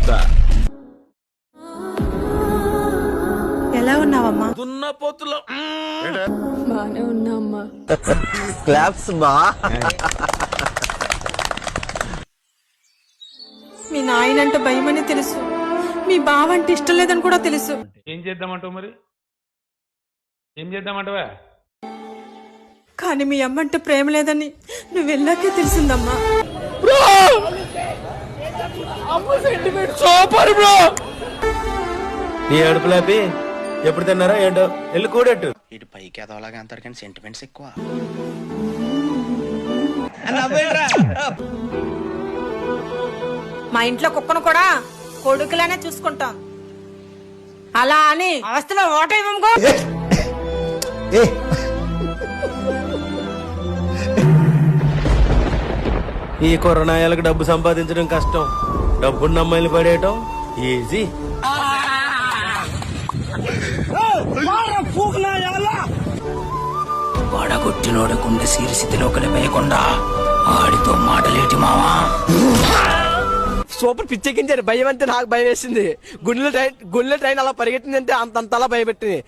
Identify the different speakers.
Speaker 1: చెప్తా.
Speaker 2: ఎలా ఉన్నావమ్మా?
Speaker 1: దున్నపోతులో
Speaker 2: బానే ఉన్నా అమ్మా.
Speaker 3: క్లాప్స్ బా.
Speaker 2: మీ నాయనంటే భయమని తెలుసు, మీ బావ అంటే ఇష్టం లేదని కూడా తెలుసు.
Speaker 4: ఏం చేద్దామంటావు మరి? ఏం చేద్దామంటావా?
Speaker 2: కానీ మీ అమ్మంటే ప్రేమ లేదని నువ్వు వెళ్ళాకే తెలిసిందమ్మా.
Speaker 1: Super bro.
Speaker 3: నీ అడుపులాపి ఎప్పుడు తిన్నారా ఏంటో వెళ్ళి కూడట్టు.
Speaker 5: ఇటు పైకి ఎదవలాగా అంటారు కానీ సెంటిమెంట్స్ ఎక్కువ.
Speaker 2: మా ఇంట్లో కుక్కను కూడా కొడుకులానే చూసుకుంటాం. అలా అని ఆస్తిలో ఓట ఇవ్వముకో.
Speaker 3: ఈ కొరనాయాలకు డబ్బు సంపాదించడం కష్టం, డబ్బున్న అమ్మాయిలు పడేయటం ఈజీ.
Speaker 5: వడగొట్టినోడ గుండె సీరిస్థితిలో కలిపేయకుండా ఆడితో మాటలేటి మావా.
Speaker 6: సూపర్ పిచ్చెక్కించారు. భయం అంటే నాకు భయం వేసింది. గుండెల ట్రైన్ అలా పరిగెట్టిందంటే అంతలా భయపెట్టింది.